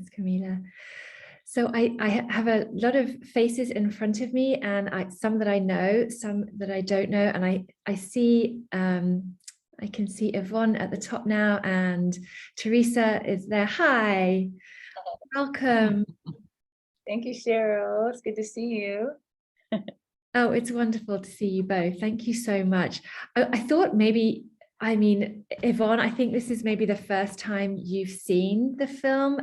Thanks, Camila. So I have a lot of faces in front of me, and some that I know, some that I don't know, and I see I can see Yvonne at the top now, and Teresa is there. Hi, welcome. Thank you, Cheryl. It's good to see you. Oh, it's wonderful to see you both. Thank you so much. I thought maybe, I mean, Yvonne, I think this is maybe the first time you've seen the film.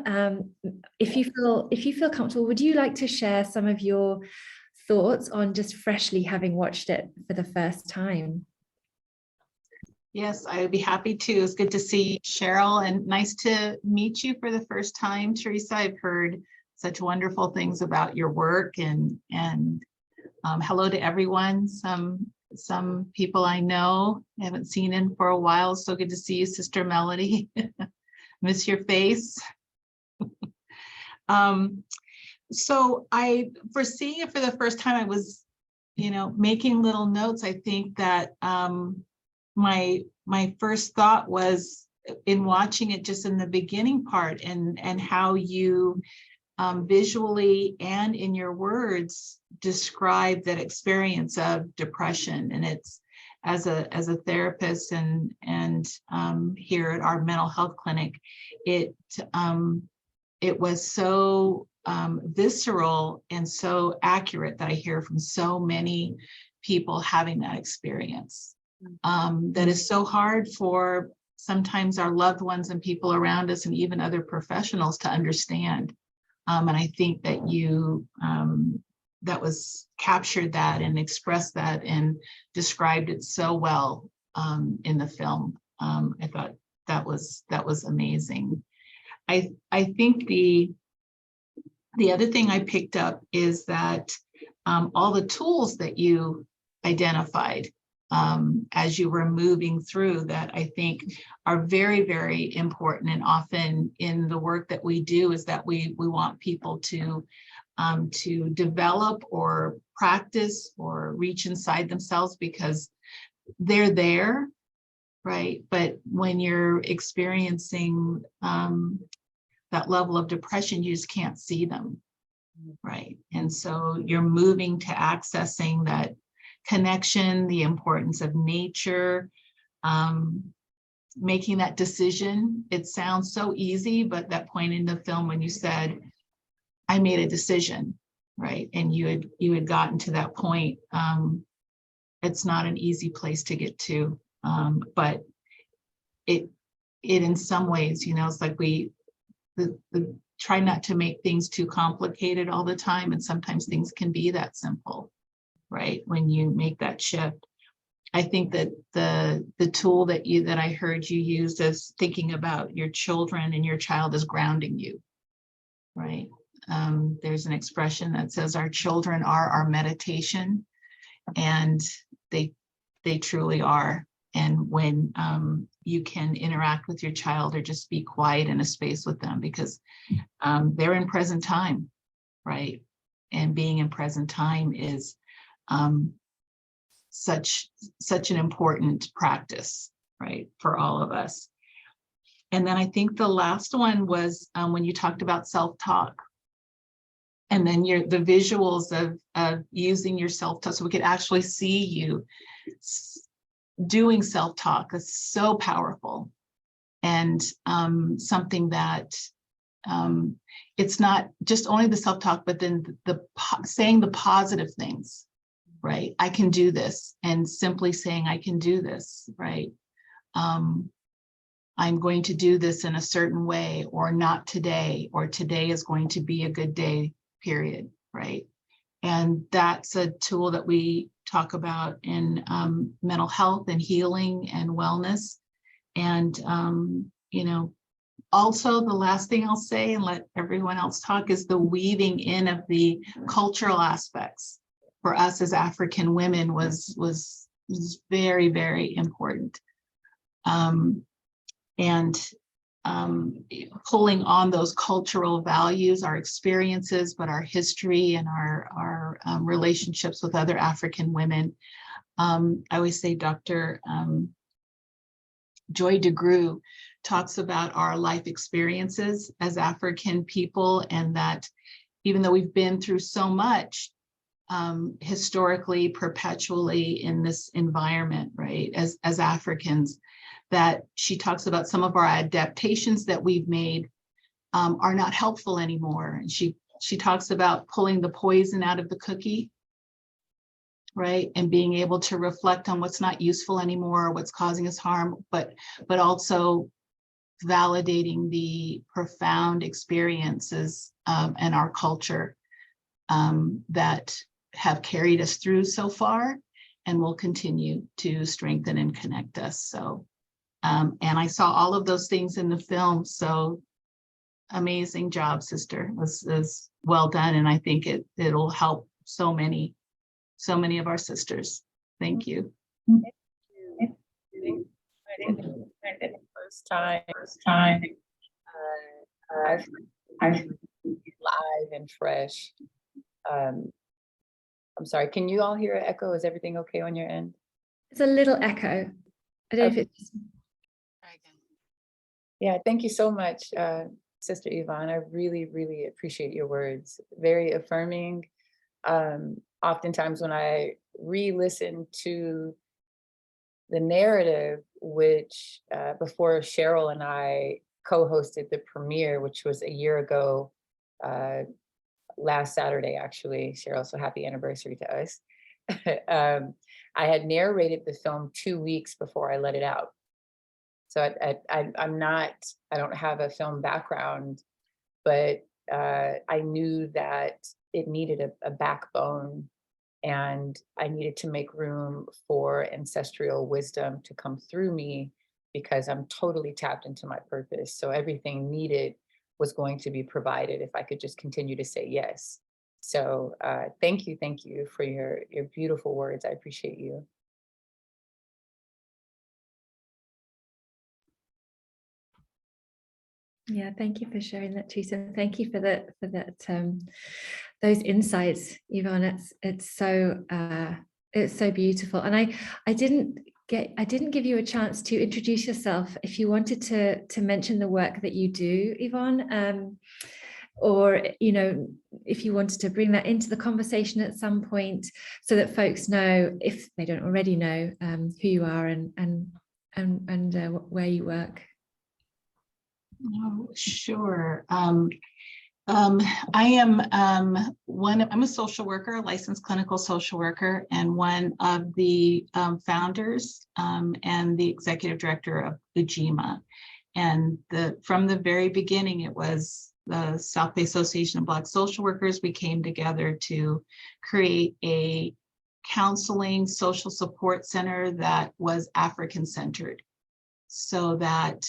If you feel comfortable, would you like to share some of your thoughts on just freshly having watched it for the first time? Yes, I would be happy to. It's good to see Cheryl, and nice to meet you for the first time, Teresa. I've heard such wonderful things about your work, and hello to everyone. Some people I know I haven't seen in for a while. So good to see you, Sister Melody. Miss your face. So for seeing it for the first time, I was, making little notes. I think that my first thought was in watching it just in the beginning part, and how you visually and in your words describe that experience of depression. And it's as a therapist and here at our mental health clinic, it was so visceral and so accurate that I hear from so many people having that experience. That is so hard for sometimes our loved ones and people around us and even other professionals to understand. And I think that you captured that and expressed that and described it so well in the film. I thought that was amazing. I think the other thing I picked up is that all the tools that you identified as you were moving through that, I think are very, very important. And often in the work that we do is that we want people to develop or practice or reach inside themselves because they're there, right? But when you're experiencing that level of depression, you just can't see them, right? And so you're moving to accessing that connection, the importance of nature, making that decision. It sounds so easy, but that point in the film when you said, I made a decision, right? And you had gotten to that point. It's not an easy place to get to, but it in some ways, it's like we try not to make things too complicated all the time, and sometimes things can be that simple, right? When you make that shift. I think that the tool that I heard you use is thinking about your children and your child as grounding you, right? There's an expression that says our children are our meditation, and they truly are. And when you can interact with your child or just be quiet in a space with them, because they're in present time, right? And being in present time is such an important practice, right, for all of us. And then I think the last one was when you talked about self-talk, and then the visuals of using your self-talk, so we could actually see you doing self-talk is so powerful, and something that it's not just only the self-talk, but then saying the positive things, right? I can do this, and simply saying I can do this, right? I'm going to do this in a certain way, or not today, or today is going to be a good day, period, right? And that's a tool that we talk about in mental health and healing and wellness. And, also the last thing I'll say, and let everyone else talk, is the weaving in of the cultural aspects for us as African women was very, very important. Pulling on those cultural values, our experiences, but our history and our relationships with other African women. I always say Dr. Joy DeGruy talks about our life experiences as African people, and that even though we've been through so much historically, perpetually in this environment, right, as Africans, that she talks about some of our adaptations that we've made are not helpful anymore. And she talks about pulling the poison out of the cookie, right, and being able to reflect on what's not useful anymore, what's causing us harm, but also validating the profound experiences and our culture that have carried us through so far and will continue to strengthen and connect us. So, and I saw all of those things in the film. So amazing job, sister. This is well done. And I think it'll help so many of our sisters. Thank you. First time I've live and fresh. I'm sorry, can you all hear an echo? Is everything okay on your end? It's a little echo. I don't know if it's. Yeah, thank you so much, Sister Yvonne. I really, really appreciate your words. Very affirming. Oftentimes when I re-listen to the narrative, which before Cheryl and I co-hosted the premiere, which was a year ago, last Saturday, actually, Cheryl, so happy anniversary to us. I had narrated the film 2 weeks before I let it out. So I don't have a film background, but I knew that it needed a backbone, and I needed to make room for ancestral wisdom to come through me, because I'm totally tapped into my purpose. So everything needed was going to be provided if I could just continue to say yes. So thank you for your beautiful words. I appreciate you. Yeah, thank you for sharing that, Teresa. Thank you for that those insights, Yvonne. It's so beautiful. And I didn't give you a chance to introduce yourself. If you wanted to mention the work that you do, Yvonne, or if you wanted to bring that into the conversation at some point, so that folks know, if they don't already know, who you are and where you work. Oh, sure. I am I'm a social worker, a licensed clinical social worker, and one of the founders and the executive director of Ujima. And from the very beginning, it was the South Bay Association of Black Social Workers. We came together to create a counseling social support center that was African-centered, so that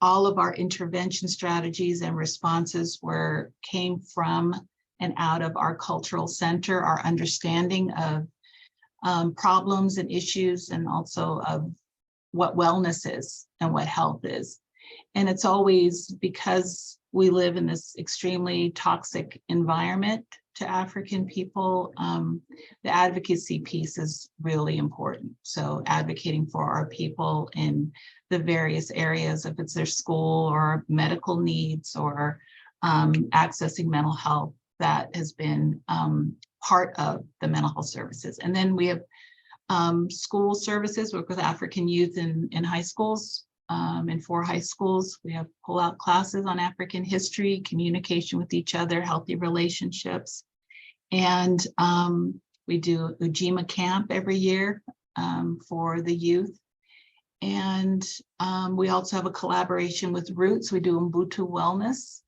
all of our intervention strategies and responses came from and out of our cultural center, our understanding of problems and issues, and also of what wellness is and what health is. And it's always, because we live in this extremely toxic environment to African people, the advocacy piece is really important. So advocating for our people in the various areas, if it's their school or medical needs or accessing mental health, that has been part of the mental health services. And then we have school services, work with African youth in high schools. In 4 high schools, we have pull-out classes on African history, communication with each other, healthy relationships. And we do Ujima camp every year for the youth. And we also have a collaboration with Roots. We do Ubuntu Wellness.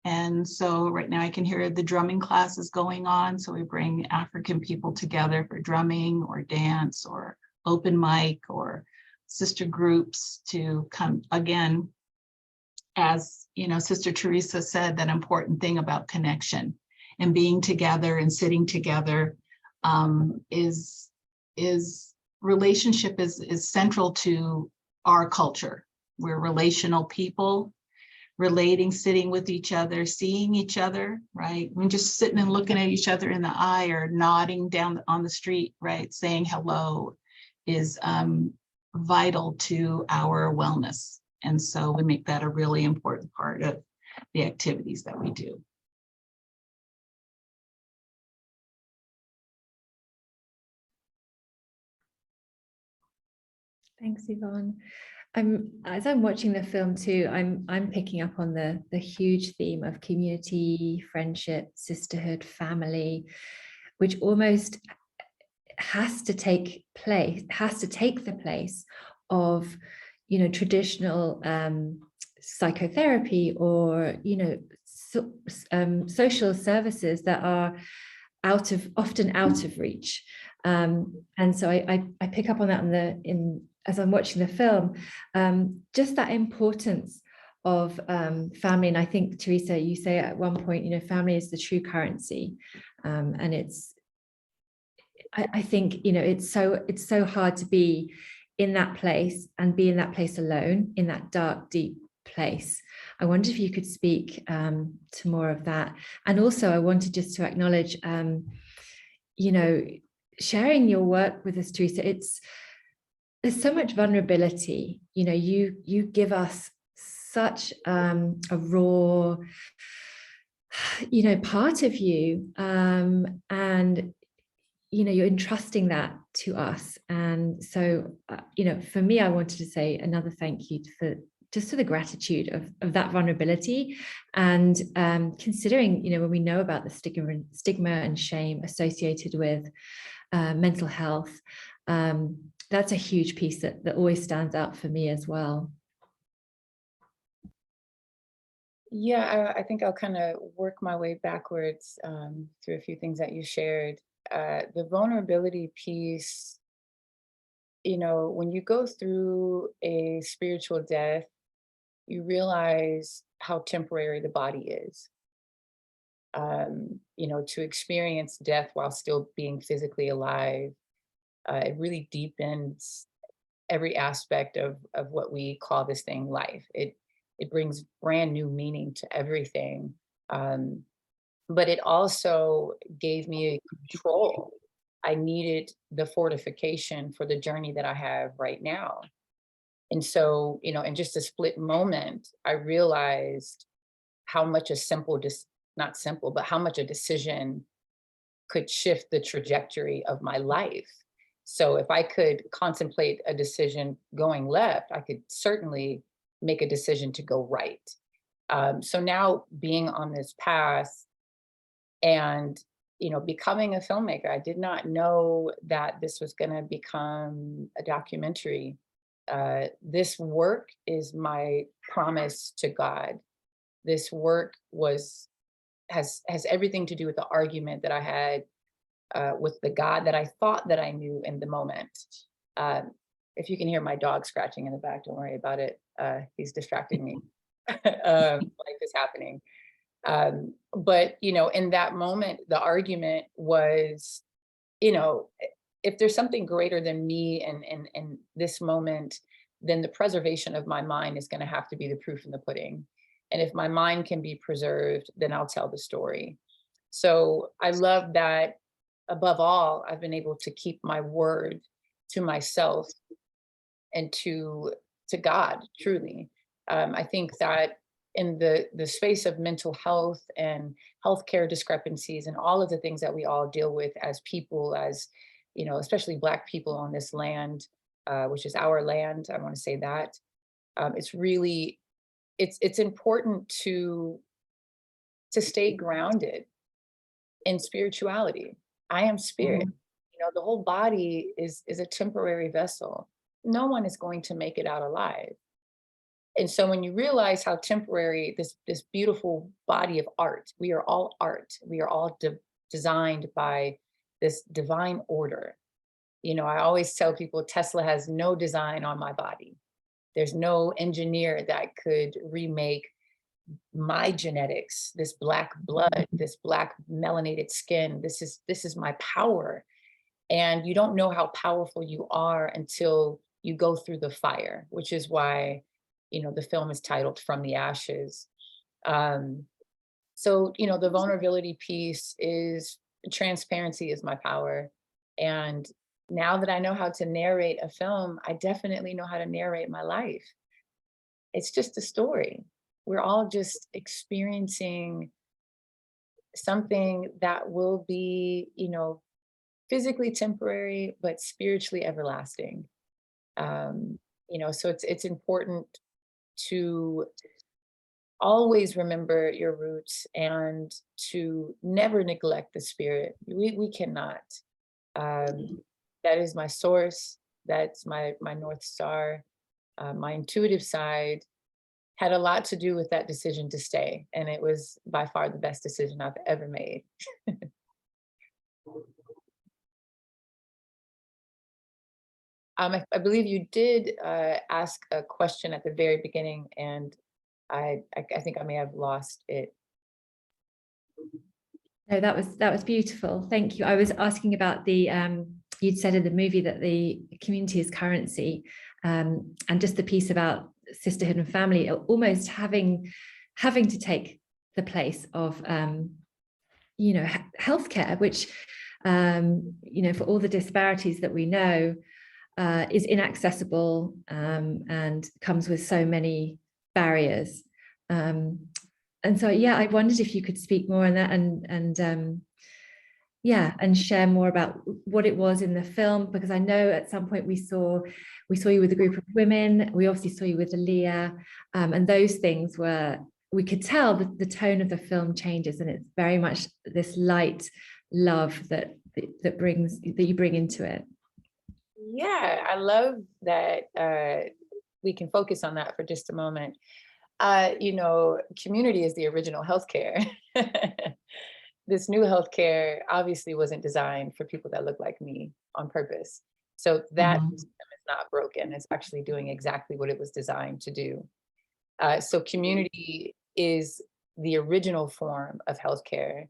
And so right now I can hear the drumming classes going on. So we bring African people together for drumming or dance or open mic or sister groups to come again. As Sister Teresa said, that important thing about connection and being together and sitting together is relationship is central to our culture. We're relational people, relating, sitting with each other, seeing each other, right? I mean, just sitting and looking at each other in the eye or nodding down on the street, right? Saying hello is vital to our wellness. And so we make that a really important part of the activities that we do. Thanks, Yvonne. As I'm watching the film too, I'm picking up on the huge theme of community, friendship, sisterhood, family, which almost has to take the place of, you know, traditional psychotherapy, or, you know, social services that are often out of reach. And so I pick up on that as I'm watching the film, just that importance of family. And I think, Teresa, you say at one point, you know, family is the true currency. And I think, you know, it's so hard to be in that place and be in that place alone, in that dark, deep place. I wonder if you could speak to more of that. And also I wanted just to acknowledge, you know, sharing your work with us, Teresa. There's so much vulnerability. You know, you give us such a raw, you know, part of you, and you know, you're entrusting that to us. And so, you know, for me, I wanted to say another thank you for the gratitude of that vulnerability, and considering, you know, when we know about the stigma and shame associated with mental health, that's a huge piece that always stands out for me as well. Yeah, I think I'll kind of work my way backwards through a few things that you shared. The vulnerability piece, you know, when you go through a spiritual death, you realize how temporary the body is. You know, to experience death while still being physically alive, it really deepens every aspect of what we call this thing life. It brings brand new meaning to everything. But it also gave me control. I needed the fortification for the journey that I have right now. And so, you know, in just a split moment, I realized how much a simple, not simple, but how much a decision could shift the trajectory of my life. So if I could contemplate a decision going left, I could certainly make a decision to go right. So now being on this path and, you know, becoming a filmmaker, I did not know that this was going to become a documentary. This work is my promise to God. This work has everything to do with the argument that I had with the God that I thought that I knew in the moment. If you can hear my dog scratching in the back, don't worry about it. He's distracting me. Life is happening. But, you know, in that moment, the argument was, you know, if there's something greater than me in this moment, then the preservation of my mind is going to have to be the proof in the pudding. And if my mind can be preserved, then I'll tell the story. So I love that above all, I've been able to keep my word to myself and to God, truly. I think that in the space of mental health and healthcare discrepancies and all of the things that we all deal with as people, as, you know, especially Black people on this land, which is our land, I want to say that, it's really, it's important to stay grounded in spirituality. I am spirit. You know, the whole body is a temporary vessel. No one is going to make it out alive. And so when you realize how temporary this beautiful body of art, we are all art. We are all designed by this divine order. You know, I always tell people Tesla has no design on my body. There's no engineer that could remake my genetics, this Black blood, this Black melanated skin. This is my power. And you don't know how powerful you are until you go through the fire, which is why, you know, the film is titled From the Ashes. So, you know, the vulnerability piece is transparency is my power. And now that I know how to narrate a film, I definitely know how to narrate my life. It's just a story. We're all just experiencing something that will be, physically temporary, but spiritually everlasting. Um, so it's important to always remember your roots and to never neglect the spirit. We cannot. Um, that is my source. That's my North Star. My intuitive side had a lot to do with that decision to stay. And it was by far the best decision I've ever made. I believe you did ask a question at the very beginning, and I think I may have lost it. No, that was beautiful. Thank you. I was asking about the you'd said in the movie that the community is currency, and just the piece about sisterhood and family almost having to take the place of healthcare, which for all the disparities that we know is inaccessible, and comes with so many barriers. And so, yeah, I wondered if you could speak more on that and share more about what it was in the film, because I know at some point we saw you with a group of women. We obviously saw you with Aaliyah, and those things were, we could tell that the tone of the film changes, and it's very much this light love that you bring into it. Yeah, I love that we can focus on that for just a moment. Community is the original healthcare. This new healthcare obviously wasn't designed for people that look like me on purpose. So that system is not broken. It's actually doing exactly what it was designed to do. So community is the original form of healthcare.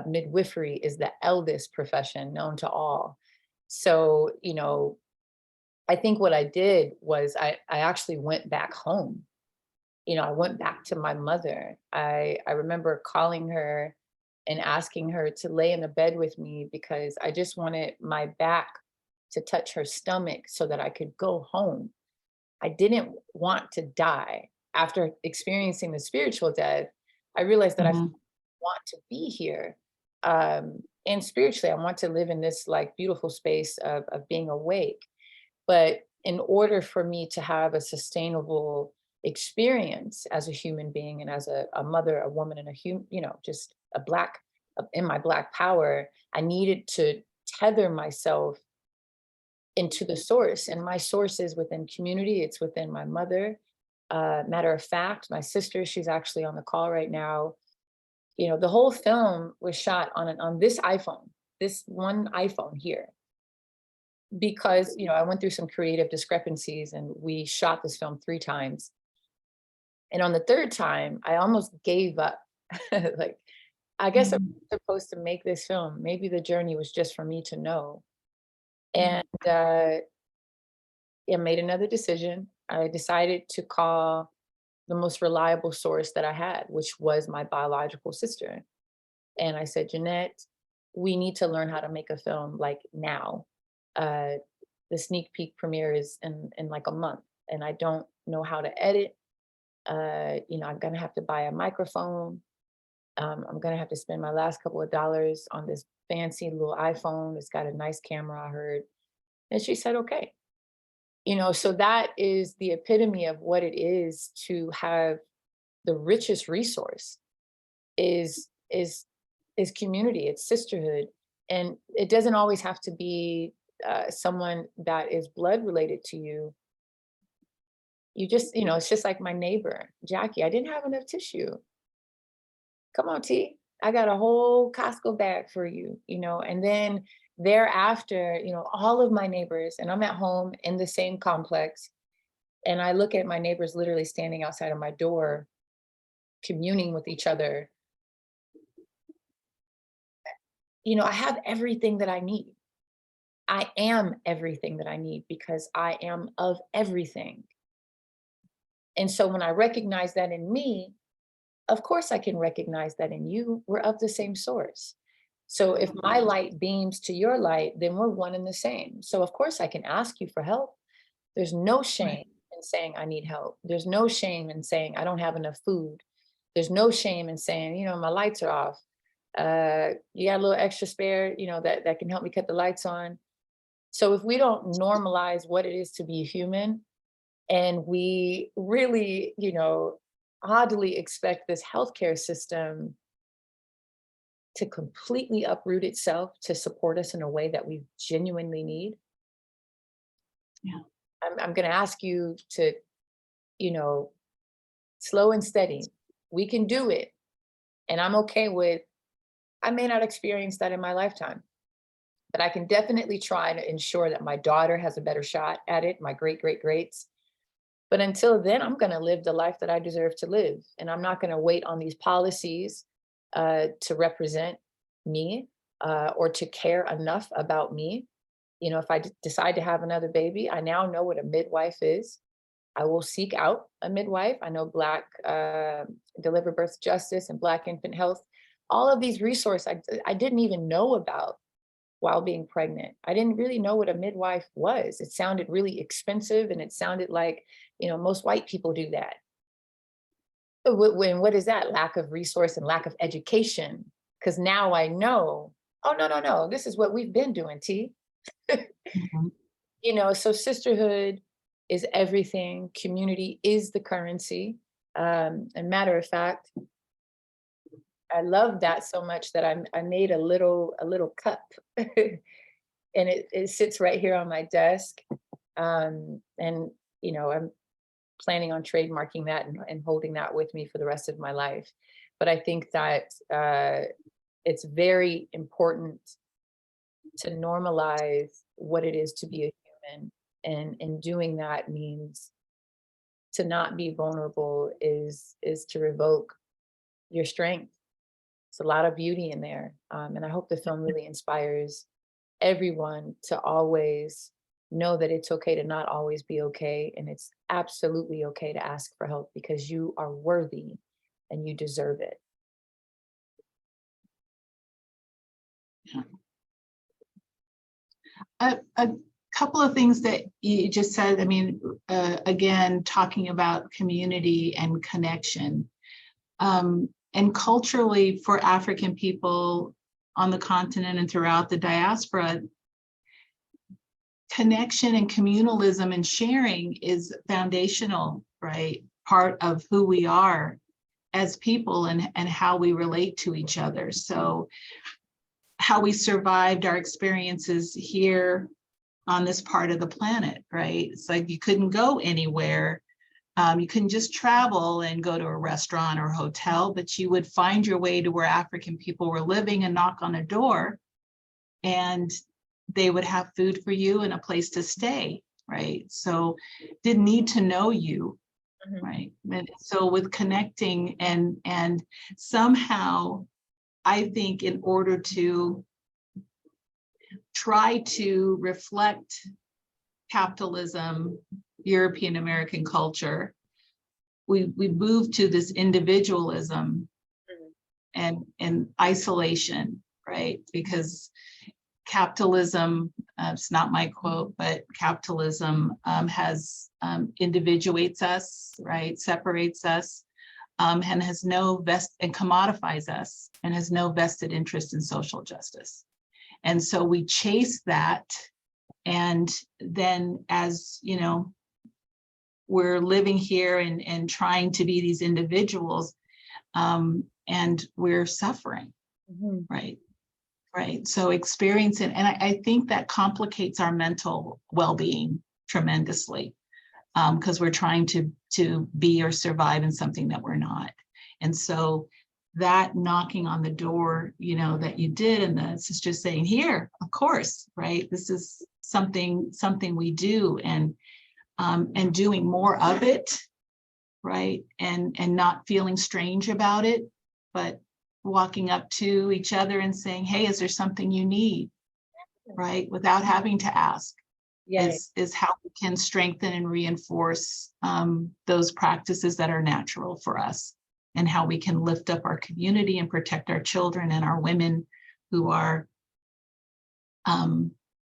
Midwifery is the eldest profession known to all. So, I think what I did was I actually went back home. I went back to my mother. I remember calling her and asking her to lay in the bed with me because I just wanted my back to touch her stomach so that I could go home. I didn't want to die. After experiencing the spiritual death, I realized that I want to be here. And spiritually, I want to live in this like beautiful space of being awake. But in order for me to have a sustainable experience as a human being and as a mother, a woman, and a human, just a black, in my black power, I needed to tether myself into the source. And my source is within community. It's within my mother. Matter of fact, my sister, she's actually on the call right now. The whole film was shot on this iPhone, this one iPhone here, because I went through some creative discrepancies and we shot this film 3 times. And on the 3rd time, I almost gave up. Like, I guess I'm supposed to make this film. Maybe the journey was just for me to know. And I made another decision. I decided to call the most reliable source that I had, which was my biological sister. And I said, Jeanette, we need to learn how to make a film like now. The sneak peek premiere is in like a month, and I don't know how to edit. I'm gonna have to buy a microphone. I'm gonna have to spend my last couple of dollars on this fancy little iPhone. It's got a nice camera, I heard. And she said, okay. So that is the epitome of what it is to have the richest resource is community, it's sisterhood. And it doesn't always have to be someone that is blood related to you. You just, it's just like my neighbor, Jackie. I didn't have enough tissue. Come on, T. I got a whole Costco bag for you, and then thereafter, all of my neighbors, and I'm at home in the same complex, and I look at my neighbors literally standing outside of my door, communing with each other. I have everything that I need. I am everything that I need because I am of everything. And so when I recognize that in me, of course I can recognize that in you. We're of the same source. So if my light beams to your light, then we're one and the same. So of course I can ask you for help. There's no shame in saying I need help. There's no shame in saying I don't have enough food. There's no shame in saying, you know, my lights are off. You got a little extra spare, you know, that can help me cut the lights on. So if we don't normalize what it is to be human, and we really, you know, oddly expect this healthcare system to completely uproot itself to support us in a way that we genuinely need. Yeah. I'm going to ask you to, you know, slow and steady. We can do it. And I'm okay with, I may not experience that in my lifetime, but I can definitely try to ensure that my daughter has a better shot at it, my great, great, greats. But until then, I'm going to live the life that I deserve to live. And I'm not going to wait on these policies to represent me or to care enough about me. You know, if I decide to have another baby, I now know what a midwife is. I will seek out a midwife. I know Black Deliver Birth Justice and Black Infant Health. All of these resources I didn't even know about while being pregnant. I didn't really know what a midwife was. It sounded really expensive, and it sounded like, you know, most white people do that. What is that? Lack of resource and lack of education. Because now I know, oh, no, this is what we've been doing, T. Mhm. You know, so sisterhood is everything. Community is the currency. And matter of fact, I love that so much that I made a little cup, and it sits right here on my desk. And you know, I'm planning on trademarking that and holding that with me for the rest of my life. But I think that it's very important to normalize what it is to be a human. And in doing that means to not be vulnerable is to revoke your strength. It's a lot of beauty in there. And I hope the film really inspires everyone to always know that it's okay to not always be okay. And it's absolutely okay to ask for help because you are worthy and you deserve it. A couple of things that you just said, I mean, again, talking about community and connection. And culturally, for African people on the continent and throughout the diaspora, connection and communalism and sharing is foundational, right? Part of who we are as people and how we relate to each other. So how we survived our experiences here on this part of the planet, right? It's like you couldn't go anywhere. You couldn't just travel and go to a restaurant or hotel, but you would find your way to where African people were living and knock on a door, and they would have food for you and a place to stay, right? So didn't need to know you, right? And so with connecting and somehow, I think in order to try to reflect capitalism, European American culture, we moved to this individualism and isolation, right? Because capitalism, it's not my quote, but capitalism has individuates us, right? Separates us, and has no and commodifies us and has no vested interest in social justice. And so we chase that. And then as, you know, we're living here and trying to be these individuals, and we're suffering, right? Right. So experiencing, and I think that complicates our mental well-being tremendously, because we're trying to be or survive in something that we're not. And so that knocking on the door, you know, that you did, and the sister saying, here, of course, right? This is something we do, and doing more of it, right? And not feeling strange about it, but walking up to each other and saying, hey, is there something you need, right? Without having to ask. Is how we can strengthen and reinforce those practices that are natural for us, and how we can lift up our community and protect our children and our women who are,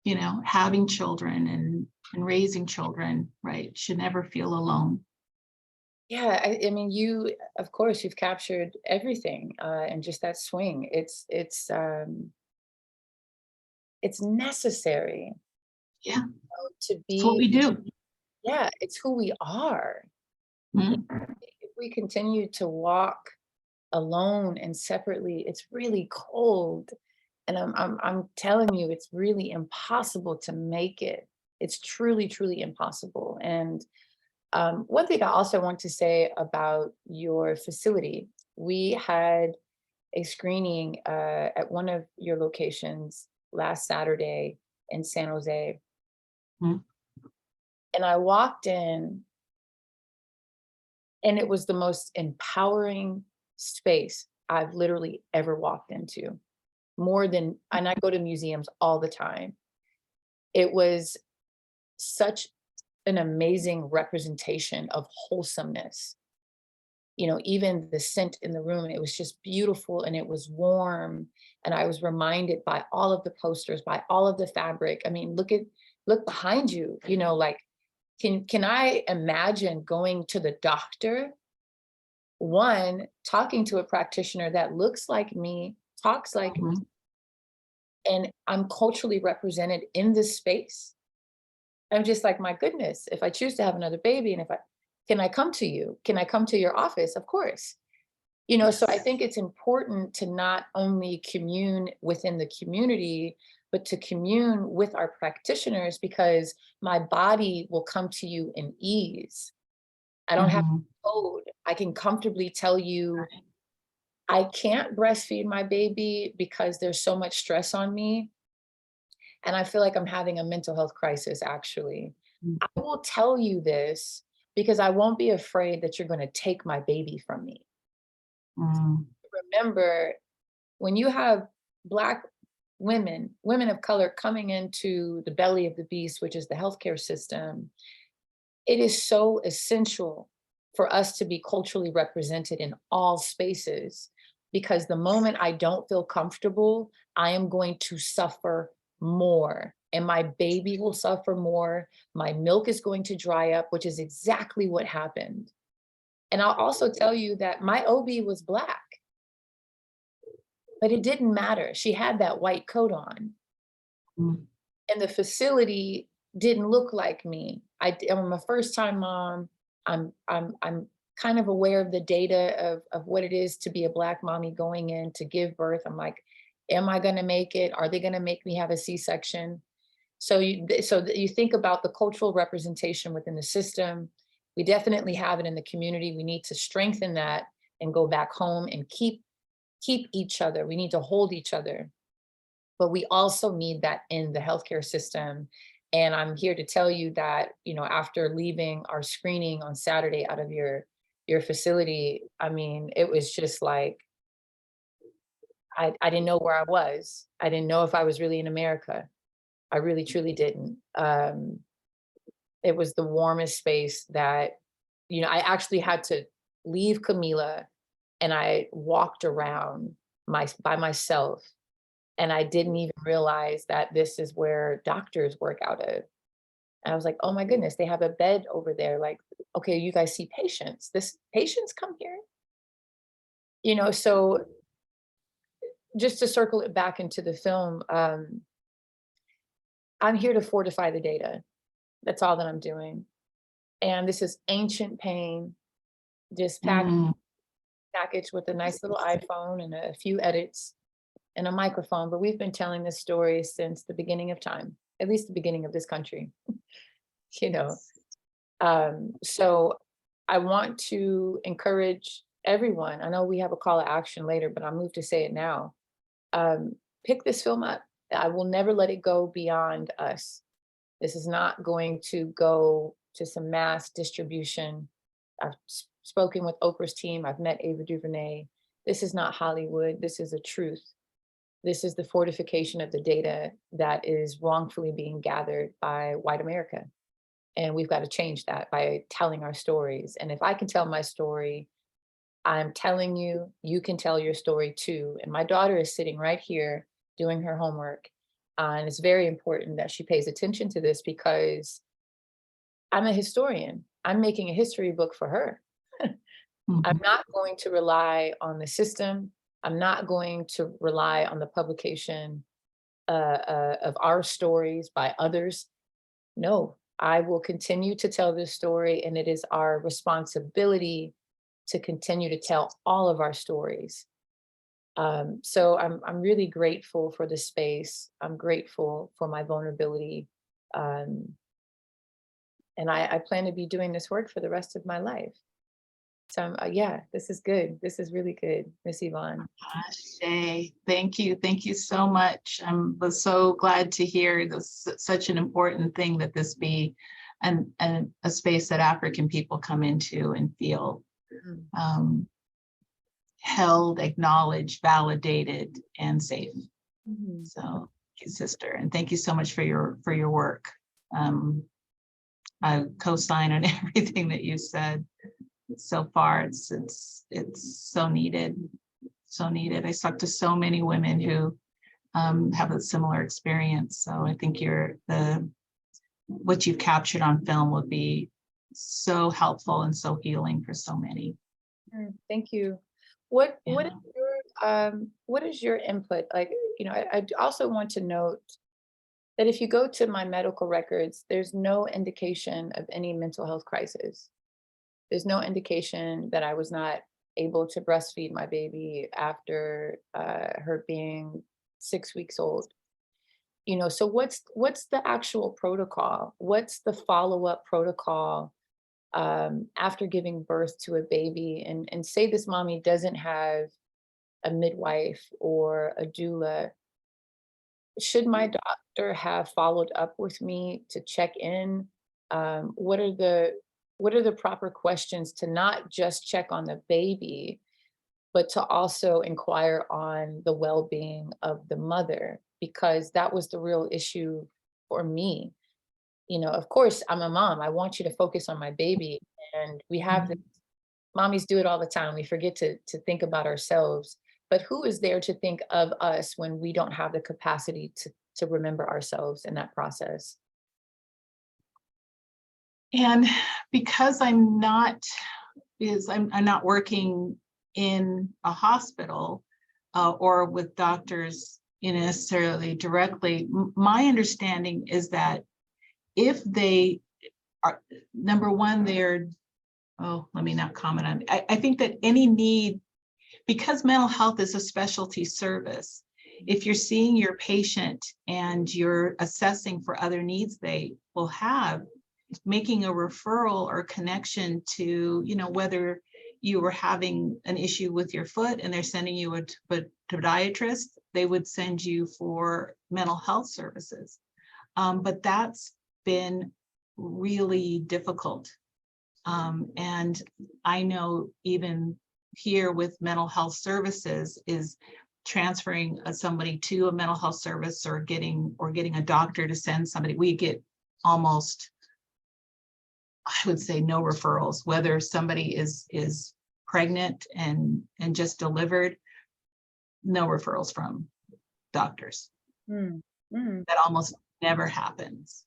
you know, having children and raising children, right, should never feel alone. Yeah, I mean, of course, you've captured everything, and just that swing. It's necessary Yeah, to it's what be, we do. yeah, it's who we are. Mhm. If we continue to walk alone and separately, it's really cold. And I'm telling you, it's really impossible to make it. It's truly, truly impossible. And one thing I also want to say about your facility, we had a screening at one of your locations last Saturday in San Jose. Mhm. And I walked in, and it was the most empowering space I've literally ever walked into. More than, and I go to museums all the time. It was such an amazing representation of wholesomeness. You know, even the scent in the room, it was just beautiful and it was warm. And I was reminded by all of the posters, by all of the fabric. I mean, look behind you, you know, like, can I imagine going to the doctor, one, talking to a practitioner that looks like me, talks like me, Mhm. and I'm culturally represented in this space. I'm just like, my goodness, if I choose to have another baby, and if I can I come to you? Can I come to your office? Of course. You know, so I think it's important to not only commune within the community, but to commune with our practitioners, because my body will come to you in ease. I don't have Mhm. code. I can comfortably tell you I can't breastfeed my baby because there's so much stress on me. And I feel like I'm having a mental health crisis, actually. I will tell you this because I won't be afraid that you're going to take my baby from me. Mhm. Remember, when you have Black women of color coming into the belly of the beast, which is the healthcare system, it is so essential for us to be culturally represented in all spaces, because the moment I don't feel comfortable, I am going to suffer more. And my baby will suffer more. My milk is going to dry up, which is exactly what happened. And I'll also tell you that my OB was Black, but it didn't matter. She had that white coat on. Mhm. And the facility didn't look like me. I'm a first time mom. I'm kind of aware of the data of what it is to be a Black mommy going in to give birth. I'm like, am I going to make it? Are they going to make me have a C-section? So you think about the cultural representation within the system. We definitely have it in the community. We need to strengthen that and go back home and keep each other. We need to hold each other, but we also need that in the healthcare system. And I'm here to tell you that, you know, after leaving our screening on Saturday out of your facility, I mean, it was just like, I didn't know where I was. I didn't know if I was really in America. I really truly didn't. It was the warmest space that, you know, I actually had to leave Camila, and I walked around by myself, and I didn't even realize that this is where doctors work out of. And I was like, oh my goodness, they have a bed over there. Like, okay, you guys see patients. This patients come here. You know, so just to circle it back into the film, I'm here to fortify the data. That's all that I'm doing. And this is ancient pain, just Mhm. packaged with a nice little iPhone and a few edits and a microphone. But we've been telling this story since the beginning of time, at least the beginning of this country, you know. So I want to encourage everyone. I know we have a call to action later, but I'm moved to say it now. Pick this film up. I will never let it go beyond us. This is not going to go to some mass distribution. I've spoken with Oprah's team. I've met Ava DuVernay. This is not Hollywood. This is a truth. This is the fortification of the data that is wrongfully being gathered by white America. And we've got to change that by telling our stories. And if I can tell my story, I'm telling you, you can tell your story too. And my daughter is sitting right here doing her homework. And it's very important that she pays attention to this because I'm a historian. I'm making a history book for her. I'm Mhm. not going to rely on the system. I'm not going to rely on the publication of our stories by others. No, I will continue to tell this story, and it is our responsibility to continue to tell all of our stories. So I'm really grateful for the space. I'm grateful for my vulnerability, um, and I plan to be doing this work for the rest of my life. So yeah, this is good. This is really good, Miss Yvonne. Ashe, thank you. Thank you so much. I'm was so glad to hear this, such an important thing that this be and a space that African people come into and feel Mhm. um, held, acknowledged, validated, and safe. Mhm. So, thank you, sister, and thank you so much for your work. Um, I co-sign on everything that you said so far. It's so needed, so needed. I talked to so many women who have a similar experience. So I think what you've captured on film will be so helpful and so healing for so many. Thank you. What Yeah. what is your input? Like, I also want to note that if you go to my medical records, there's no indication of any mental health crisis. There's no indication that I was not able to breastfeed my baby after her being 6 weeks old. So what's the actual protocol? What's the follow-up protocol after giving birth to a baby? And say this mommy doesn't have a midwife or a doula. Should my doctor have followed up with me to check in? What are the proper questions to not just check on the baby, but to also inquire on the well-being of the mother? Because that was the real issue for me. Of course, I'm a mom. I want you to focus on my baby. And we have this, mommies do it all the time. We forget to think about ourselves. But who is there to think of us when we don't have the capacity to remember ourselves in that process? And because I'm not working in a hospital or with doctors necessarily directly, my understanding is that if they are, number one, let me not comment on it. I think that any need, because mental health is a specialty service, if you're seeing your patient and you're assessing for other needs they will have, making a referral or connection to, whether you were having an issue with your foot and they're sending you a podiatrist, they would send you for mental health services. But that's been really difficult. And I know even here with mental health services is transferring somebody to a mental health service or getting a doctor to send somebody. We get almost, I would say, no referrals, whether somebody is pregnant and just delivered, no referrals from doctors. Mm, mm, That almost never happens.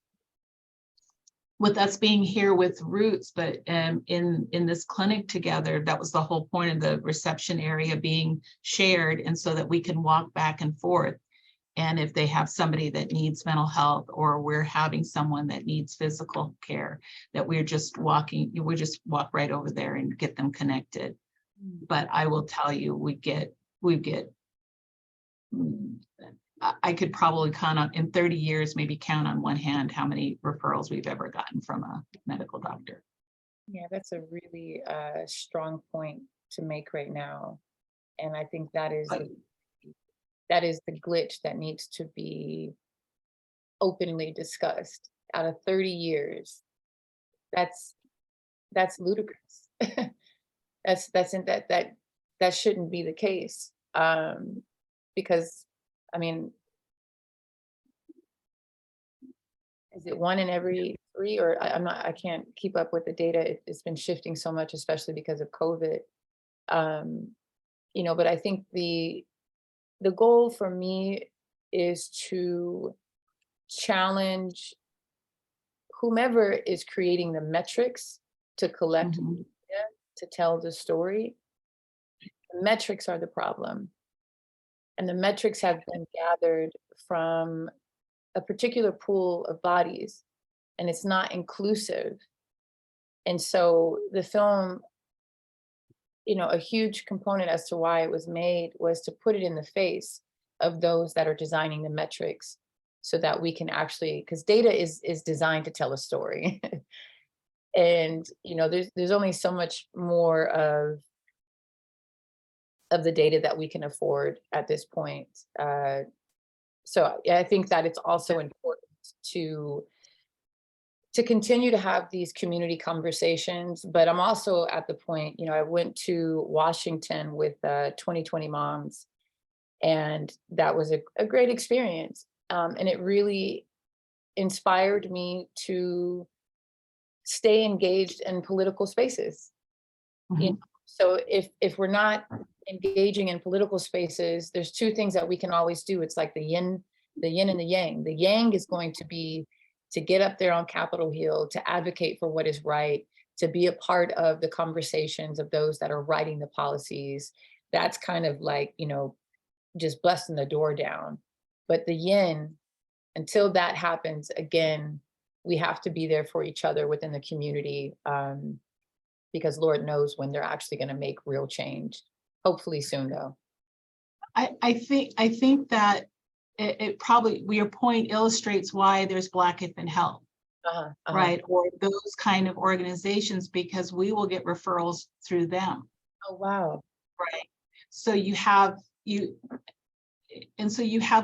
With us being here with Roots, but in this clinic together, that was the whole point of the reception area being shared, and so that we can walk back and forth. And if they have somebody that needs mental health, or we're having someone that needs physical care, that we just walk right over there and get them connected. But I will tell you, we get I could probably count on, in 30 years, maybe count on one hand how many referrals we've ever gotten from a medical doctor. yeah, that's a really strong point to make right now. And I think that is But the glitch that needs to be openly discussed. Out of 30 years, that's ludicrous. That shouldn't be the case. Because I mean, is it one in every three? Or I can't keep up with the data. It's been shifting so much, especially because of COVID. Um, but I think the goal for me is to challenge whomever is creating the metrics to collect Mhm. data, to tell the story. The metrics are the problem. And the metrics have been gathered from a particular pool of bodies, and it's not inclusive. And so the film, a huge component as to why it was made was to put it in the face of those that are designing the metrics so that we can actually, because data is designed to tell a story. And there's only so much more of the data that we can afford at this point. So I think that it's also important to continue to have these community conversations. But I'm also at the point, I went to Washington with 2020 Moms, and that was a great experience. And it really inspired me to stay engaged in political spaces. Mhm. So if we're not engaging in political spaces, there's two things that we can always do. It's like the yin and the yang. The yang is going to be to get up there on Capitol Hill, to advocate for what is right, to be a part of the conversations of those that are writing the policies. That's kind of like, just busting the door down. But the yin, until that happens, again, we have to be there for each other within the community, because Lord knows when they're actually going to make real change. Hopefully soon, though. I think that it probably, your point illustrates why there's Black Infant Health, right? Or those kind of organizations, because we will get referrals through them. Oh, wow. Right. So you have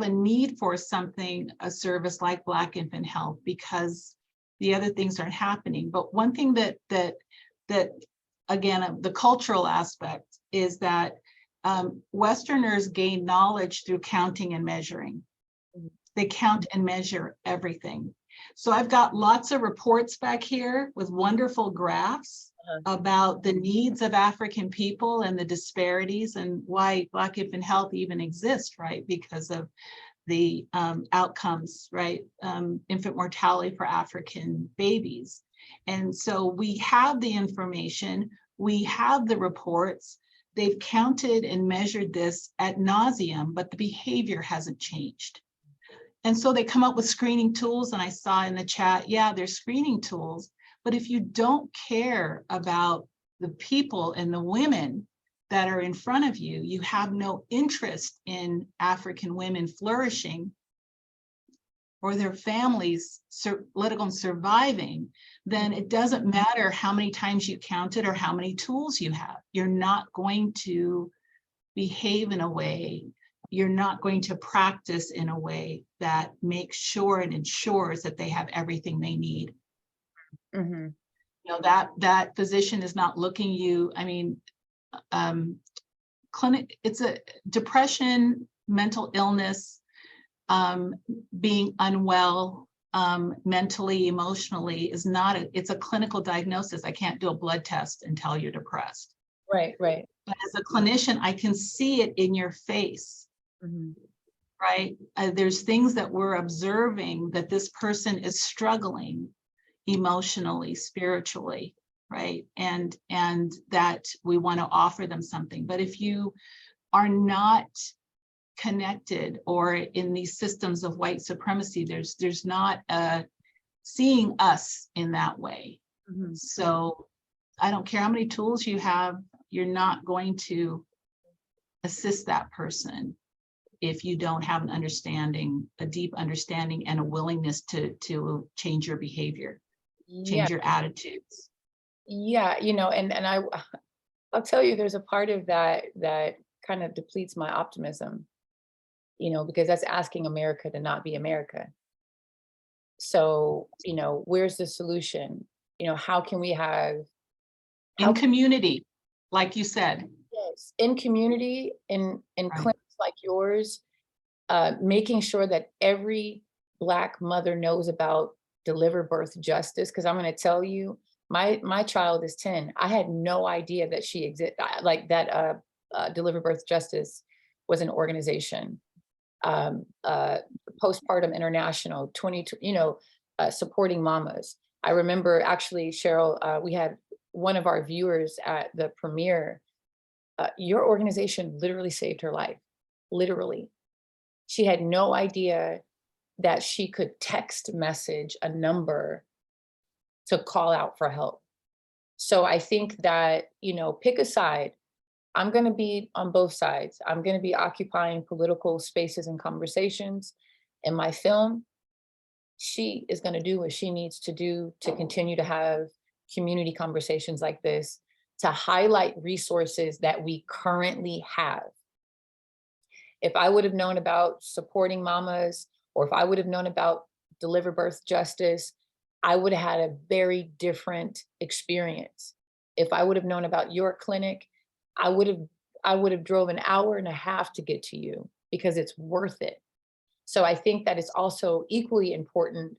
a need for something, a service like Black Infant Health, because the other things aren't happening. But one thing that again, the cultural aspect is that Westerners gain knowledge through counting and measuring. They count and measure everything. So I've got lots of reports back here with wonderful graphs about the needs of African people and the disparities and why Black Infant Health even exists, right? Because of the outcomes, right? Infant mortality for African babies. And so we have the information, we have the reports, they've counted and measured this ad nauseum, but the behavior hasn't changed. And so they come up with screening tools, and I saw in the chat, yeah, there's screening tools, but if you don't care about the people and the women that are in front of you, you have no interest in African women flourishing or their families, let alone surviving, then it doesn't matter how many times you counted or how many tools you have. You're not going to behave in a way, you're not going to practice in a way that makes sure and ensures that they have everything they need. Mm-hmm. That physician is not looking you, clinic, it's a depression, mental illness, being unwell, mentally, emotionally is not it's a clinical diagnosis. I can't do a blood test and tell you're depressed. Right. But as a clinician, I can see it in your face, right? There's things that we're observing that this person is struggling emotionally, spiritually, right? And that we want to offer them something. But if you are not connected or in these systems of white supremacy, there's not seeing us in that way. So I don't care how many tools you have, you're not going to assist that person if you don't have an understanding, a deep understanding and a willingness to change your behavior, change your attitudes. Yeah, and I'll tell you, there's a part of that kind of depletes my optimism, because that's asking America to not be America. So, where's the solution? How can we have in community, like you said. Yes, in community, in clinics like yours, making sure that every Black mother knows about deliver birth justice. Because I'm going to tell you, my child is 10. I had no idea that she existed, like that. Deliver birth justice was an organization. Postpartum International, supporting mamas. I remember actually, Cheryl, we had one of our viewers at the premiere. Your organization literally saved her life, literally. She had no idea that she could text message a number to call out for help. So I think that, pick a side. I'm going to be on both sides. I'm going to be occupying political spaces and conversations. In my film, she is going to do what she needs to do to continue to have community conversations like this, to highlight resources that we currently have. If I would have known about supporting mamas, or if I would have known about deliver birth justice, I would have had a very different experience. If I would have known about your clinic, I would have drove an hour and a half to get to you, because it's worth it. So I think that it's also equally important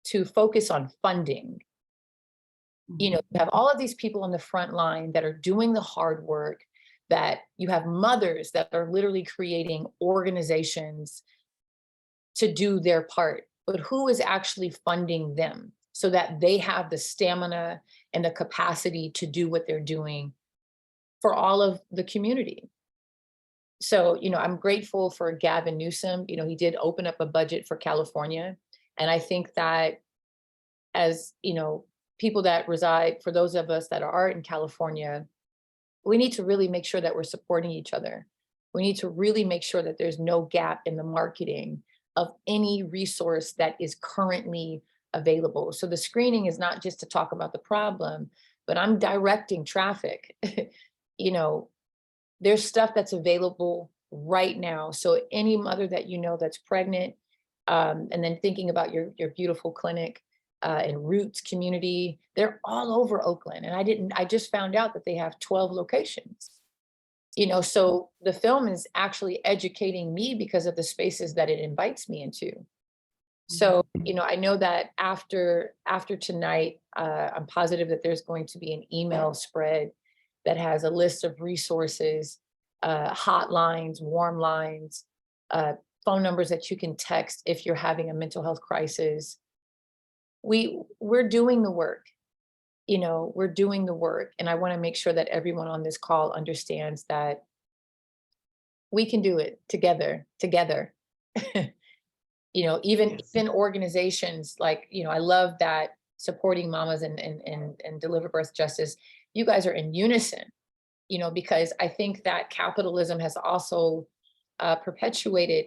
to focus on funding. You have all of these people on the front line that are doing the hard work, that you have mothers that are literally creating organizations to do their part, but who is actually funding them so that they have the stamina and the capacity to do what they're doing for all of the community? So, I'm grateful for Gavin Newsom. He did open up a budget for California. And I think that as, people that reside, for those of us that are in California, we need to really make sure that we're supporting each other. We need to really make sure that there's no gap in the marketing of any resource that is currently available. So the screening is not just to talk about the problem, but I'm directing traffic. There's stuff that's available right now. So any mother that that's pregnant, and then thinking about your beautiful clinic and Roots community, they're all over Oakland. And I just found out that they have 12 locations. So the film is actually educating me because of the spaces that it invites me into. So, I know that after tonight, I'm positive that there's going to be an email spread that has a list of resources, hotlines, warm lines, phone numbers that you can text if you're having a mental health crisis. We're doing the work. We're doing the work. And I want to make sure that everyone on this call understands that we can do it together. Even organizations like, I love that supporting mamas and deliver birth justice, you guys are in unison, because I think that capitalism has also perpetuated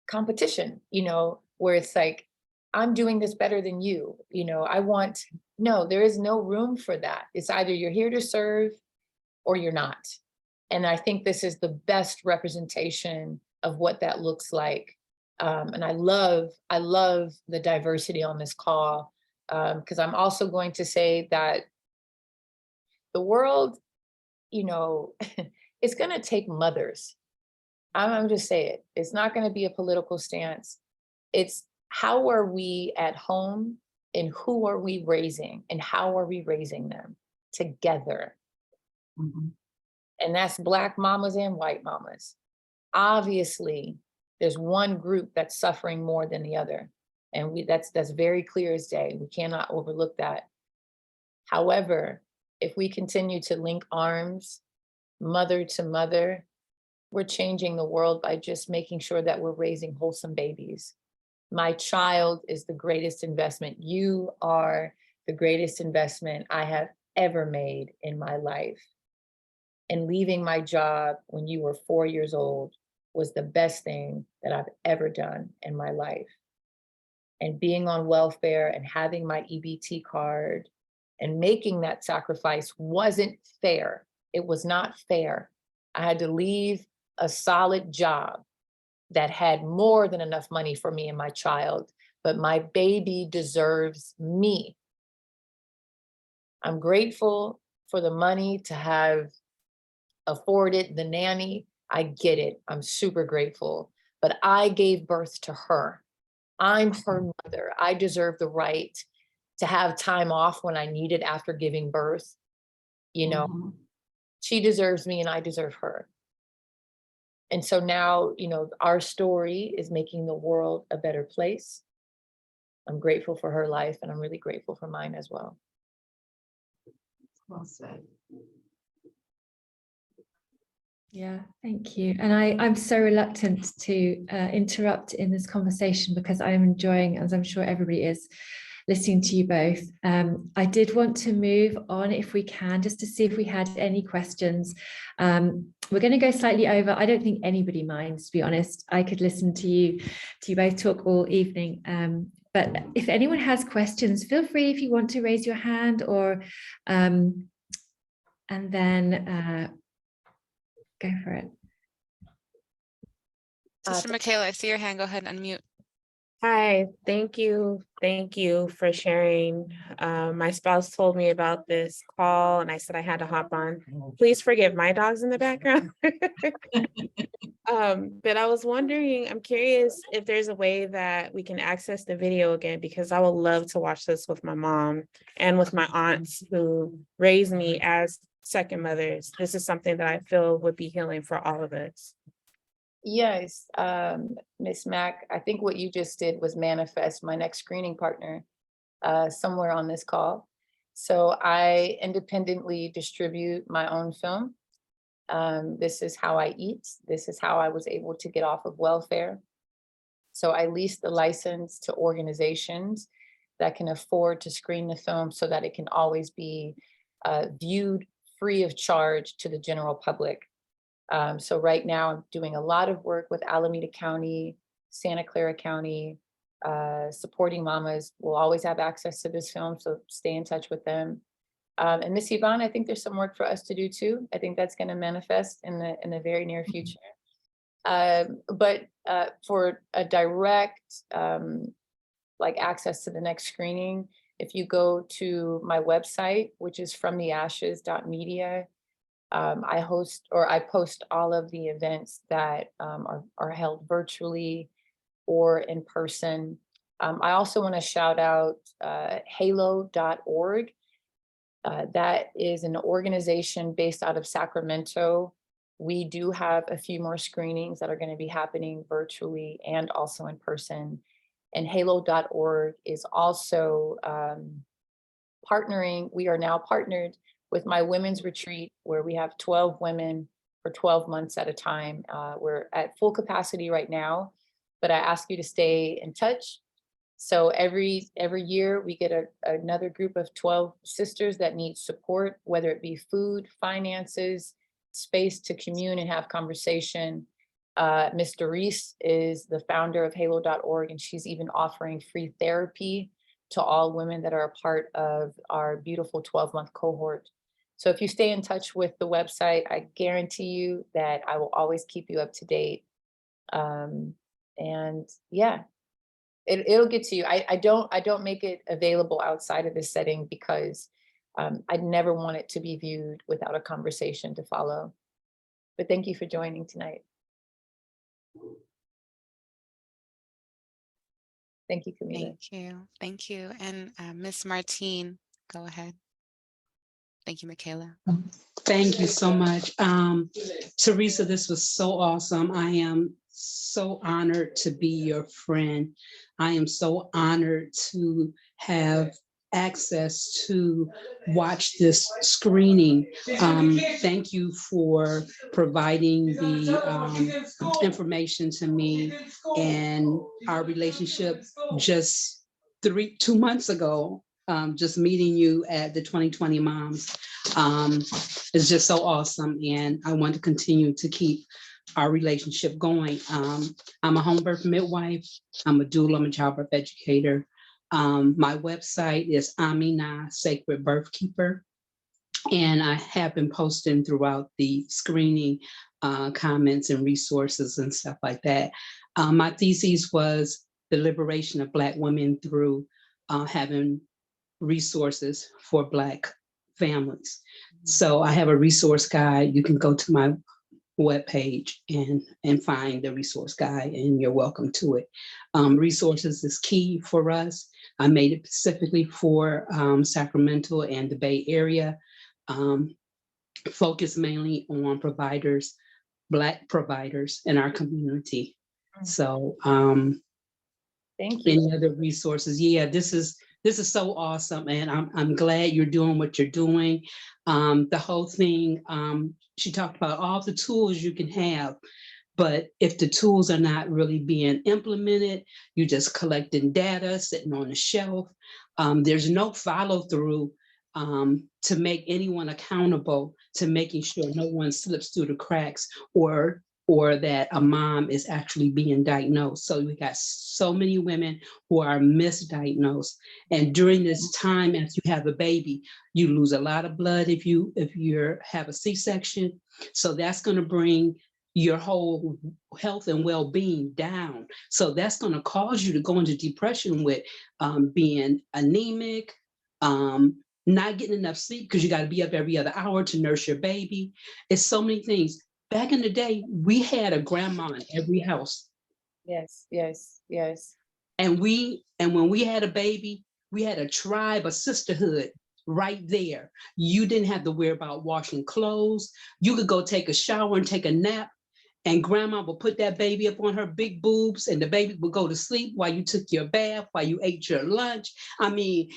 competition, where it's like, I'm doing this better than you. No, there is no room for that. It's either you're here to serve or you're not. And I think this is the best representation of what that looks like. And I love the diversity on this call, because I'm also going to say that the world, it's going to take mothers. I'm just say it. It's not going to be a political stance. It's how are we at home, and who are we raising, and how are we raising them together? And that's Black mamas and white mamas. Obviously, there's one group that's suffering more than the other. And that's very clear as day. We cannot overlook that. However, if we continue to link arms, mother to mother, we're changing the world by just making sure that we're raising wholesome babies. My child is the greatest investment. You are the greatest investment I have ever made in my life. And leaving my job when you were 4 years old was the best thing that I've ever done in my life. And being on welfare and having my EBT card and making that sacrifice wasn't fair. It was not fair. I had to leave a solid job that had more than enough money for me and my child, but my baby deserves me. I'm grateful for the money to have afforded the nanny. I get it. I'm super grateful, but I gave birth to her. I'm her mother. I deserve the right to have time off when I need it after giving birth. She deserves me and I deserve her. And so now, our story is making the world a better place. I'm grateful for her life, and I'm really grateful for mine as well. Well said. Yeah, thank you. And I'm so reluctant to interrupt in this conversation because I'm enjoying, as I'm sure everybody is, listening to you both. I did want to move on if we can, just to see if we had any questions. We're going to go slightly over. I don't think anybody minds, to be honest. I could listen to you both talk all evening. But if anyone has questions, feel free if you want to raise your hand, or and then go for it. Sister Michaela, I see your hand. Go ahead and unmute. Hi, thank you. Thank you for sharing. My spouse told me about this call and I said I had to hop on. Please forgive my dogs in the background. But I was wondering, I'm curious if there's a way that we can access the video again, because I would love to watch this with my mom and with my aunts who raised me as second mothers. This is something that I feel would be healing for all of us. Yes, Miss Mack, I think what you just did was manifest my next screening partner somewhere on this call. So I independently distribute my own film. This is how I eat. This is how I was able to get off of welfare. So I lease the license to organizations that can afford to screen the film so that it can always be viewed free of charge to the general public. So right now I'm doing a lot of work with Alameda County, Santa Clara County, supporting mamas. Will always have access to this film, so stay in touch with them. And Miss Yvonne, I think there's some work for us to do too. I think that's going to manifest in the very near future. But for a direct like access to the next screening, if you go to my website, which is fromtheashes.media, I post all of the events that are held virtually or in person. I also want to shout out halo.org. That is an organization based out of Sacramento. We do have a few more screenings that are going to be happening virtually and also in person. And halo.org is also partnering. We are now partnered with my women's retreat, where we have 12 women for 12 months at a time. We're at full capacity right now, but I ask you to stay in touch. So every year we get another group of 12 sisters that need support, whether it be food, finances, space to commune and have conversation. Ms. Doris is the founder of halo.org, and she's even offering free therapy to all women that are a part of our beautiful 12-month cohort. So if you stay in touch with the website, I guarantee you that I will always keep you up to date. And yeah, it'll get to you. I don't make it available outside of this setting because I'd never want it to be viewed without a conversation to follow. But thank you for joining tonight. Thank you, Camila. Thank you. Thank you. And Miss Martine, go ahead. Thank you, Michaela. Thank you so much. Teresa, this was so awesome. I am so honored to be your friend. I am so honored to have access to watch this screening. Thank you for providing the information to me, and our relationship just 2 months ago. Just meeting you at the 2020 Moms is just so awesome, and I want to continue to keep our relationship going. I'm a home birth midwife. I'm a doula. I'm a childbirth educator. My website is Amina Sacred Birth Keeper, and I have been posting throughout the screening comments and resources and stuff like that. My thesis was the liberation of Black women through having resources for Black families. So I have a resource guide. You can go to my webpage and find the resource guide, and you're welcome to it. Resources is key for us. I made it specifically for Sacramento and the Bay Area, focused mainly on providers Black providers in our community. So Thank you. any other resources? Yeah, this is so awesome, and I'm glad you're doing what you're doing. The whole thing, she talked about all the tools you can have, but if the tools are not really being implemented, you're just collecting data sitting on the shelf. There's no follow through to make anyone accountable to making sure no one slips through the cracks or that a mom is actually being diagnosed. So we got so many women who are misdiagnosed. And during this time, as you have a baby, you lose a lot of blood if you have a C-section. So that's going to bring your whole health and well-being down. So that's going to cause you to go into depression with being anemic, not getting enough sleep because you got to be up every other hour to nurse your baby. It's so many things. Back in the day, we had a grandma in every house. Yes, yes, yes. And when we had a baby, we had a tribe, a sisterhood right there. You didn't have to worry about washing clothes. You could go take a shower and take a nap, and grandma would put that baby up on her big boobs, and the baby would go to sleep while you took your bath, while you ate your lunch. I mean,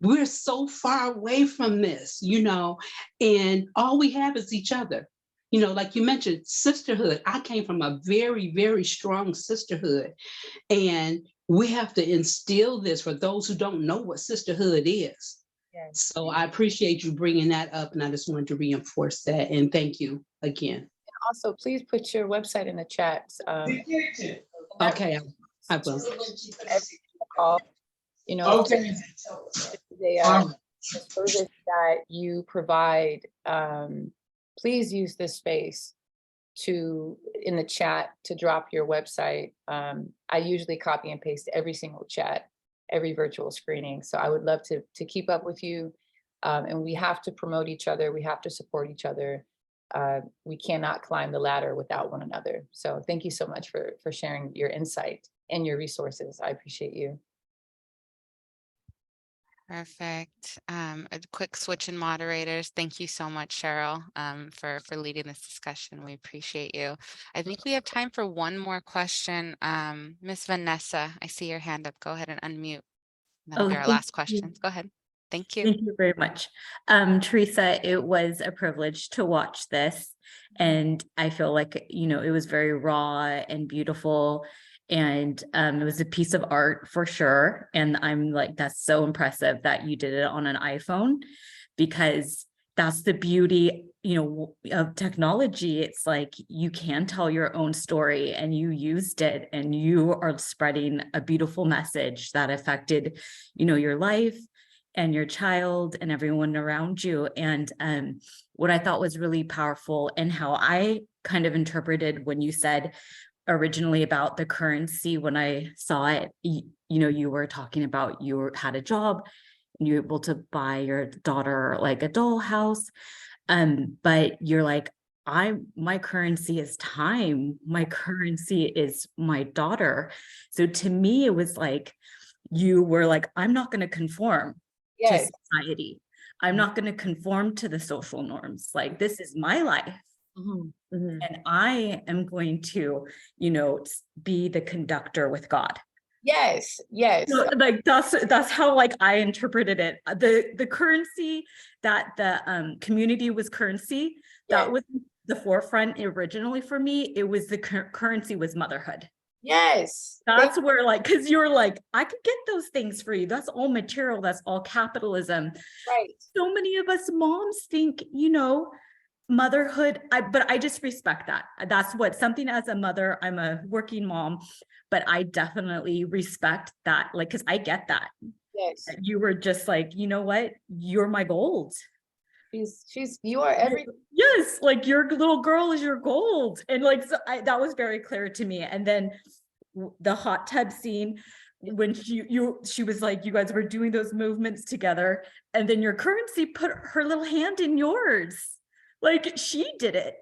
we're so far away from this, and all we have is each other. Like you mentioned, sisterhood. I came from a very, very strong sisterhood, and we have to instill this for those who don't know what sisterhood is. Yes. So I appreciate you bringing that up, and I just wanted to reinforce that, and thank you again. Also, please put your website in the chat. Okay, I will. Call, Okay. the service that you provide. Please use this space in the chat to drop your website. I usually copy and paste every single chat, every virtual screening. So I would love to keep up with you. And we have to promote each other. We have to support each other. We cannot climb the ladder without one another. So thank you so much for sharing your insight and your resources. I appreciate you. Perfect. A quick switch in moderators. Thank you so much, Cheryl, for leading this discussion. We appreciate you. I think we have time for one more question. Miss Vanessa, I see your hand up. Go ahead and unmute. That'll be our last question. Go ahead. Thank you. Thank you very much. Teresa, it was a privilege to watch this. And I feel like, it was very raw and beautiful. And it was a piece of art for sure. And I'm like, that's so impressive that you did it on an iPhone, because that's the beauty, of technology. It's like you can tell your own story, and you used it, and you are spreading a beautiful message that affected, your life and your child and everyone around you. And what I thought was really powerful, and how I kind of interpreted when you said originally about the currency, when I saw it, you were talking about you had a job and you were able to buy your daughter like a dollhouse. But you're like, my currency is time. My currency is my daughter. So to me, it was like, you were like, I'm not going to conform Yes. to society. I'm not going to conform to the social norms. Like, this is my life. And I am going to, be the conductor with God. Yes, yes. So, like, that's how, like, I interpreted it. The currency that the community was currency, that was the forefront originally for me. It was the currency was motherhood. Yes. That's where, like, because you're like, I could get those things for you. That's all material. That's all capitalism. Right. So many of us moms think, motherhood, but I just respect that. That's what something as a mother, I'm a working mom, but I definitely respect that. Like, because I get that. Yes. You were just like, you know what? You're my gold. You are everything. Yes, like your little girl is your gold. And like, so that was very clear to me. And then the hot tub scene, when she was like, you guys were doing those movements together, and then your currency put her little hand in yours. Like, she did it.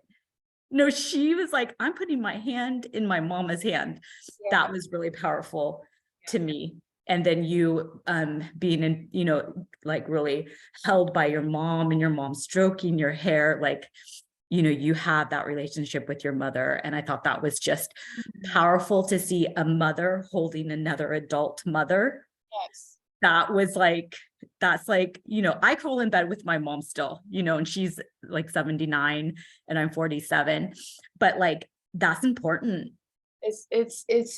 No, she was like, I'm putting my hand in my mama's hand. Yeah. That was really powerful to me. And then you being in, like really held by your mom, and your mom stroking your hair, like you know, you have that relationship with your mother. And I thought that was just powerful to see a mother holding another adult mother. Yes. That was like, that's like, you know, I crawl in bed with my mom still, you know, and she's like 79 and I'm 47, but like, that's important. It's,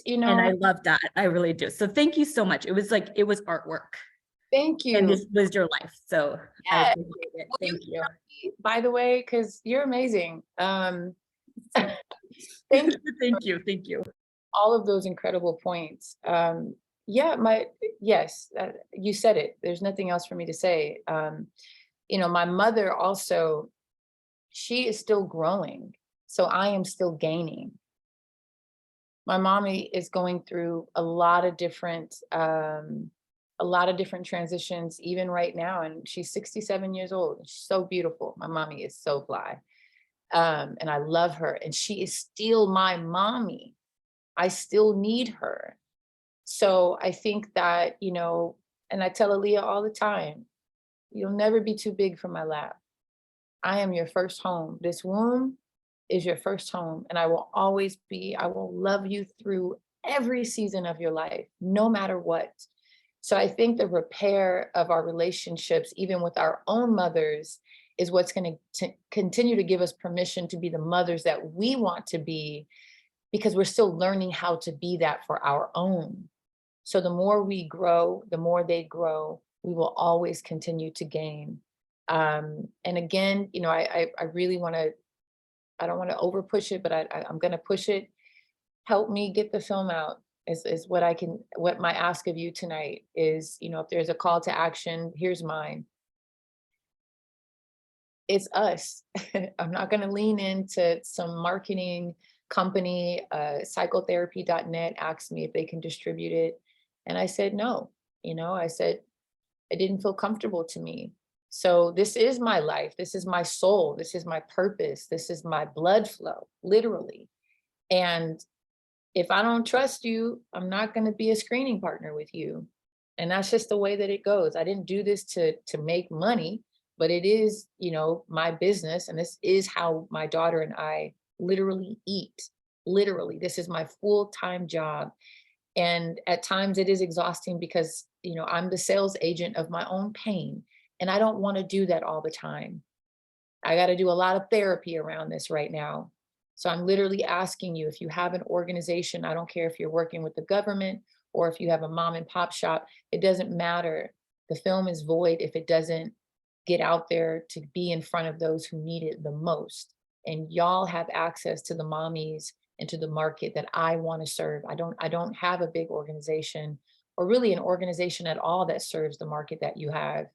you And I know, love that. I really do. So thank you so much. It was like, it was artwork thank and you. this was your life. So I Yeah. appreciate it. Will you Thank you. hear me, by the way, because you're amazing. Thank you Thank you. Thank you. all of those incredible points. Yeah, yes, you said it. There's nothing else for me to say. You know, my mother also, she is still growing, so I am still gaining. My mommy is going through a lot of different transitions, even right now, and she's 67 years old. She's so beautiful. My mommy is so fly, and I love her, and she is still my mommy. I still need her. So I think that, you know, and I tell Aaliyah all the time, you'll never be too big for my lap. I am your first home. This womb is your first home. And I will always be, I will love you through every season of your life, no matter what. So I think the repair of our relationships, even with our own mothers, is what's going to continue to give us permission to be the mothers that we want to be, because we're still learning how to be that for our own. So the more we grow, the more they grow, we will always continue to gain. And again, you know, I really want to, I don't want to over push it, but I'm going to push it. Help me get the film out is what I can, what my ask of you tonight is, you know, if there's a call to action, here's mine. It's us. I'm not going to lean into some marketing company. Psychotherapy.net asked me if they can distribute it. And I said, no, you know, I said, it didn't feel comfortable to me. So this is my life. This is my soul. This is my purpose. This is my blood flow, literally. And if I don't trust you, I'm not going to be a screening partner with you. And that's just the way that it goes. I didn't do this to make money, but it is, you know, my business. And this is how my daughter and I literally eat. Literally, this is my full-time job. And at times it is exhausting because, you know, I'm the sales agent of my own pain. And I don't want to do that all the time. I got to do a lot of therapy around this right now. So I'm literally asking you, if you have an organization, I don't care if you're working with the government or if you have a mom and pop shop, it doesn't matter. The film is void if it doesn't get out there to be in front of those who need it the most. And y'all have access to the mommies and to the market that I want to serve. I don't have a big organization or really an organization at all that serves the market that you have.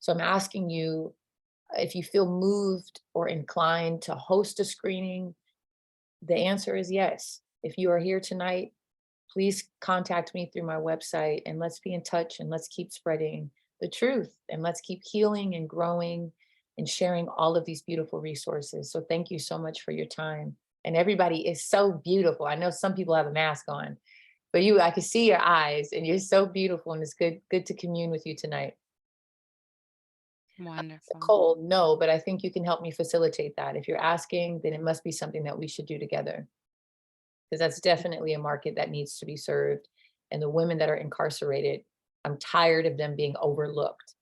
So I'm asking you, if you feel moved or inclined to host a screening, the answer is yes. If you are here tonight, please contact me through my website and let's be in touch and let's keep spreading the truth and let's keep healing and growing and sharing all of these beautiful resources. So thank you so much for your time. And everybody is so beautiful. I know some people have a mask on, but you, I can see your eyes and you're so beautiful, and it's good to commune with you tonight. Wonderful. Cold, no, but I think you can help me facilitate that. If you're asking, then it must be something that we should do together, because that's definitely a market that needs to be served. And the women that are incarcerated, I'm tired of them being overlooked.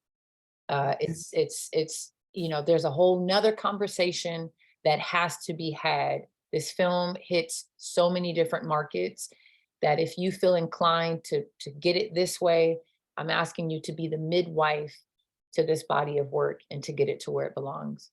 It's you know, there's a whole nother conversation that has to be had. This film hits so many different markets that if you feel inclined to get it this way, I'm asking you to be the midwife to this body of work and to get it to where it belongs.